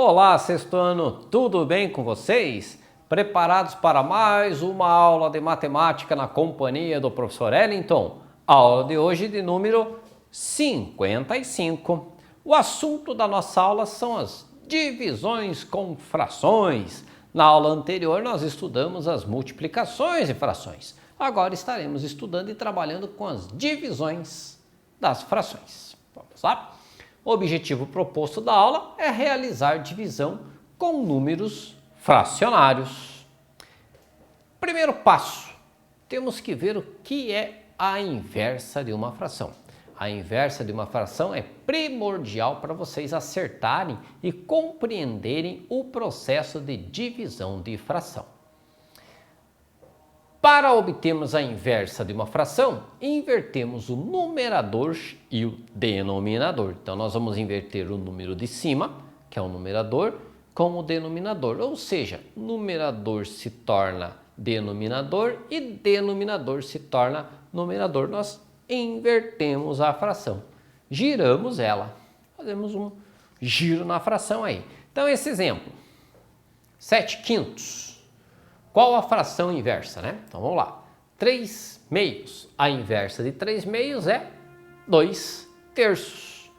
Olá, sexto ano, tudo bem com vocês? Preparados para mais uma aula de matemática na companhia do professor Ellington? Aula de hoje de número 55. O assunto da nossa aula são as divisões com frações. Na aula anterior nós estudamos as multiplicações e frações. Agora estaremos estudando e trabalhando com as divisões das frações. Vamos lá? O objetivo proposto da aula é realizar divisão com números fracionários. Primeiro passo, temos que ver o que é a inversa de uma fração. A inversa de uma fração é primordial para vocês acertarem e compreenderem o processo de divisão de fração. Para obtermos a inversa de uma fração, invertemos o numerador e o denominador. Então, nós vamos inverter o número de cima, que é o numerador, com o denominador. Ou seja, numerador se torna denominador e denominador se torna numerador. Nós invertemos a fração, giramos ela, fazemos um giro na fração aí. Então, esse exemplo, 7/5. Qual a fração inversa, né? Então, vamos lá. 3/2. A inversa de 3/2 é 2/3.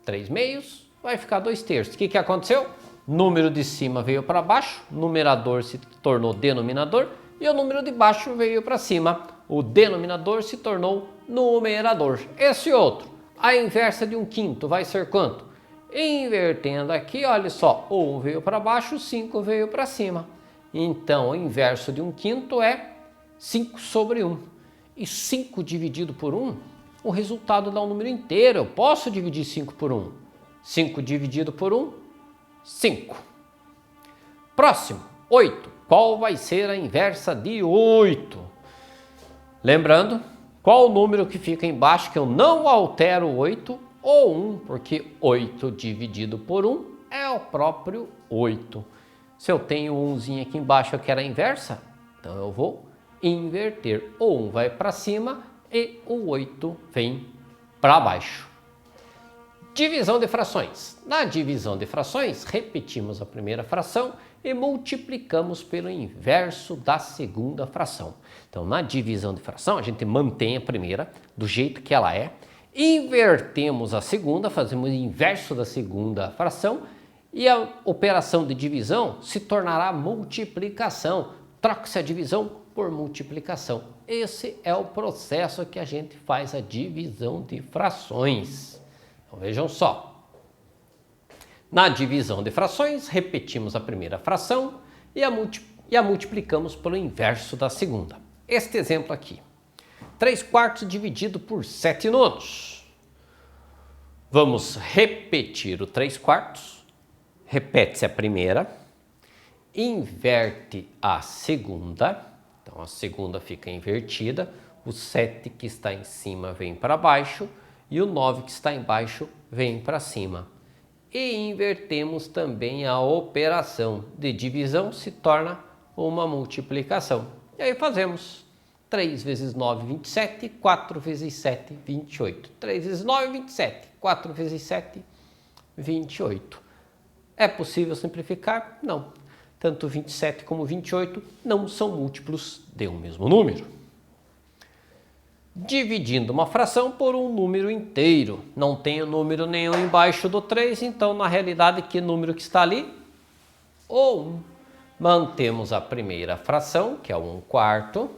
3/2 vai ficar 2/3. O que aconteceu? Número de cima veio para baixo, numerador se tornou denominador e o número de baixo veio para cima. O denominador se tornou numerador. Esse outro, a inversa de 1/5 vai ser quanto? Invertendo aqui, olha só, o 1 veio para baixo, o 5 veio para cima. Então, o inverso de 1/5 é 5/1. E 5 dividido por 1, o resultado dá um número inteiro. Eu posso dividir 5 por 1. 5 dividido por 1, 5. Próximo, 8. Qual vai ser a inversa de 8? Lembrando, qual o número que fica embaixo que eu não altero o 8 ou 1, porque 8 dividido por 1 é o próprio 8. Se eu tenho um 1zinho aqui embaixo, eu quero a inversa, então eu vou inverter. O 1 vai para cima e o 8 vem para baixo. Divisão de frações. Na divisão de frações, repetimos a primeira fração e multiplicamos pelo inverso da segunda fração. Então, na divisão de fração, a gente mantém a primeira do jeito que ela é, invertemos a segunda, fazemos o inverso da segunda fração, e a operação de divisão se tornará multiplicação. Troca-se a divisão por multiplicação. Esse é o processo que a gente faz a divisão de frações. Então, vejam só. Na divisão de frações, repetimos a primeira fração e a multiplicamos pelo inverso da segunda. Este exemplo aqui. 3/4 dividido por 7/9. Vamos repetir o 3/4. Repete-se a primeira, inverte a segunda, então a segunda fica invertida, o 7 que está em cima vem para baixo e o 9 que está embaixo vem para cima. E invertemos também a operação de divisão, se torna uma multiplicação. E aí fazemos 3 vezes 9, 27, 4 vezes 7, 28. 3 vezes 9, 27, 4 vezes 7, 28. É possível simplificar? Não. Tanto 27 como 28 não são múltiplos de um mesmo número. Dividindo uma fração por um número inteiro. Não tenho número nenhum embaixo do 3, então na realidade que número que está ali? O 1. Mantemos a primeira fração, que é o 1/4,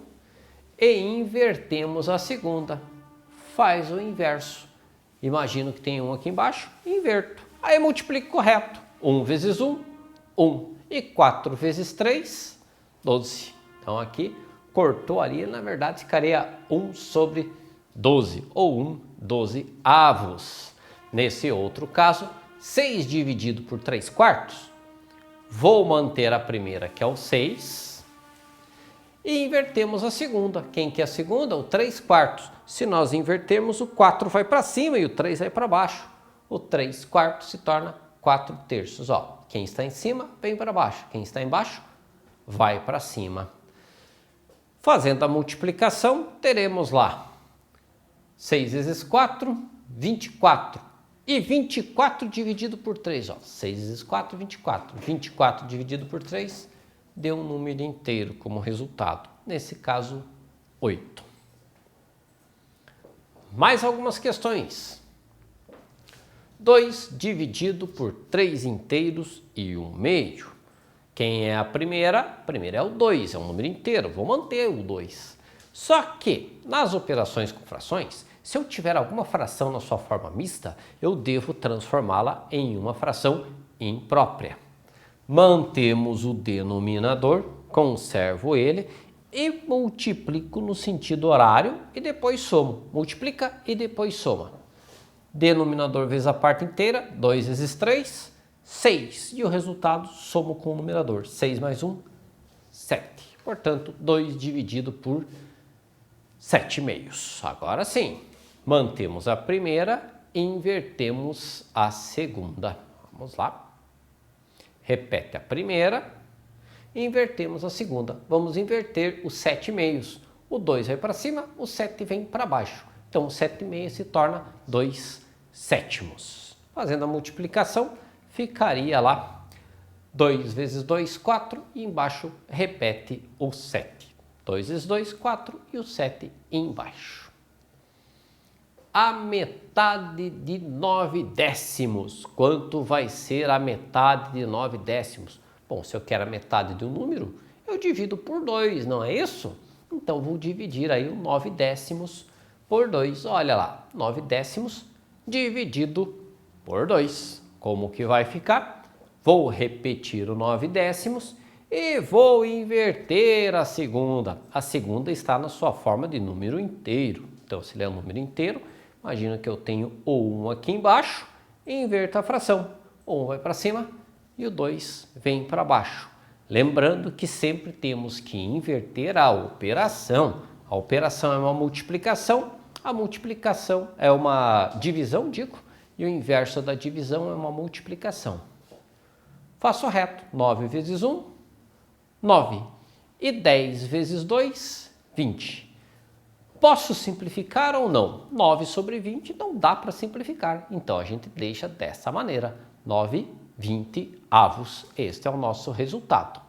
e invertemos a segunda. Faz o inverso. Imagino que tem 1 aqui embaixo, inverto. Aí multiplico correto. 1 vezes 1, 1. E 4 vezes 3, 12. Então aqui, cortou ali, na verdade ficaria 1/12, ou 1/12. Nesse outro caso, 6 dividido por 3/4, vou manter a primeira, que é o 6, e invertemos a segunda. Quem que é a segunda? O 3/4. Se nós invertermos, o 4 vai para cima e o 3 vai para baixo. O 3/4 se torna 4/3. Ó, quem está em cima vem para baixo, quem está embaixo vai para cima. Fazendo a multiplicação, teremos lá 6 vezes 4, 24. E 24 dividido por 3, ó, 6 vezes 4, 24. 24 dividido por 3 deu um número inteiro como resultado. Nesse caso, 8. Mais algumas questões. 2 dividido por 3 inteiros e 1 meio. Quem é a primeira? A primeira é o 2, é um número inteiro, vou manter o 2. Só que, nas operações com frações, se eu tiver alguma fração na sua forma mista, eu devo transformá-la em uma fração imprópria. Mantemos o denominador, conservo ele e multiplico no sentido horário e depois somo. Multiplica e depois soma. Denominador vezes a parte inteira, 2 vezes 3, 6. E o resultado somo com o numerador. 6 mais 1, 7. Portanto, 2 dividido por 7 meios. Agora sim, mantemos a primeira e invertemos a segunda. Vamos lá. Repete a primeira e invertemos a segunda. Vamos inverter os 7 meios. O 2 vai para cima, o 7 vem para baixo. Então, o 7 meios se torna 2 sétimos. Fazendo a multiplicação, ficaria lá 2 vezes 2, 4 e embaixo repete o 7. 2 vezes 2, 4 e o 7 embaixo. A metade de 9 décimos. Quanto vai ser a metade de 9 décimos? Bom, se eu quero a metade de um número, eu divido por 2, não é isso? Então, vou dividir aí o 9 décimos por 2. Olha lá, 9 décimos dividido por 2. Como que vai ficar? Vou repetir o 9 décimos e vou inverter a segunda. A segunda está na sua forma de número inteiro. Então, se ele é um número inteiro, imagina que eu tenho o 1 aqui embaixo e inverto a fração. O 1 vai para cima e o 2 vem para baixo. Lembrando que sempre temos que inverter a operação. A operação é uma multiplicação, a multiplicação é uma divisão, e o inverso da divisão é uma multiplicação. Faço reto. 9 vezes 1, 9. E 10 vezes 2, 20. Posso simplificar ou não? 9 sobre 20 não dá para simplificar. Então, a gente deixa dessa maneira. 9, 20 avos. Este é o nosso resultado.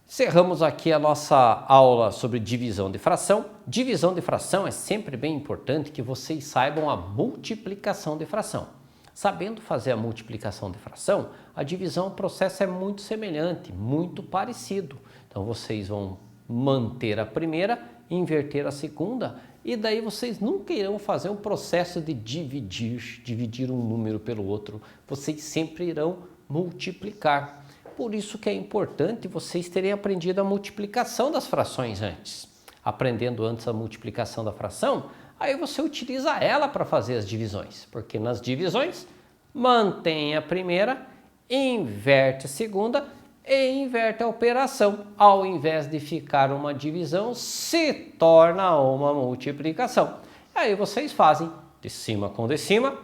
Encerramos aqui a nossa aula sobre divisão de fração. Divisão de fração é sempre bem importante que vocês saibam a multiplicação de fração. Sabendo fazer a multiplicação de fração, a divisão, o processo é muito semelhante, muito parecido. Então, vocês vão manter a primeira, inverter a segunda, e daí vocês nunca irão fazer um processo de dividir um número pelo outro. Vocês sempre irão multiplicar. Por isso que é importante vocês terem aprendido a multiplicação das frações antes. Aprendendo antes a multiplicação da fração, aí você utiliza ela para fazer as divisões. Porque nas divisões, mantém a primeira, inverte a segunda e inverte a operação. Ao invés de ficar uma divisão, se torna uma multiplicação. Aí vocês fazem de cima com de cima,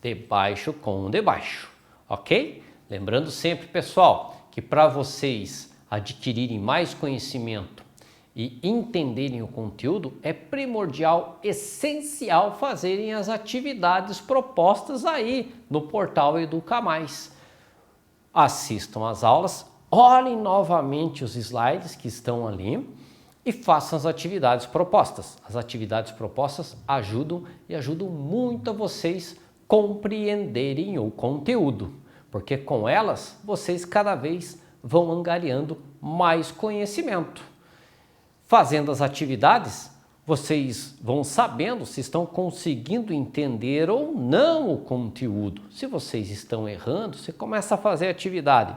de baixo com de baixo. Ok? Lembrando sempre, pessoal, que para vocês adquirirem mais conhecimento e entenderem o conteúdo, é primordial, essencial fazerem as atividades propostas aí no portal Educa Mais. Assistam às aulas, olhem novamente os slides que estão ali e façam as atividades propostas. As atividades propostas ajudam muito a vocês compreenderem o conteúdo, porque com elas vocês cada vez vão angariando mais conhecimento. Fazendo as atividades, vocês vão sabendo se estão conseguindo entender ou não o conteúdo. Se vocês estão errando, você começa a fazer a atividade.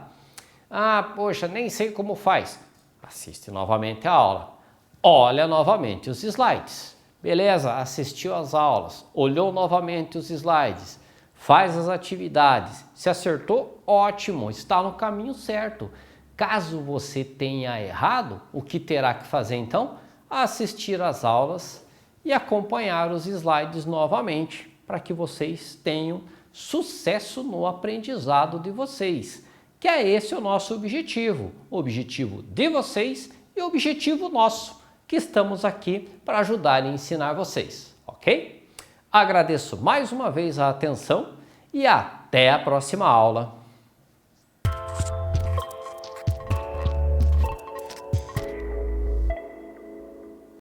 Ah, poxa, nem sei como faz. Assiste novamente a aula. Olha novamente os slides. Beleza, assistiu às aulas, olhou novamente os slides, faz as atividades. Se acertou, ótimo, está no caminho certo. Caso você tenha errado, o que terá que fazer então? Assistir às aulas e acompanhar os slides novamente, para que vocês tenham sucesso no aprendizado de vocês, que é esse o nosso objetivo, o objetivo de vocês e o objetivo nosso, que estamos aqui para ajudar e ensinar vocês, ok? Agradeço mais uma vez a atenção e até a próxima aula.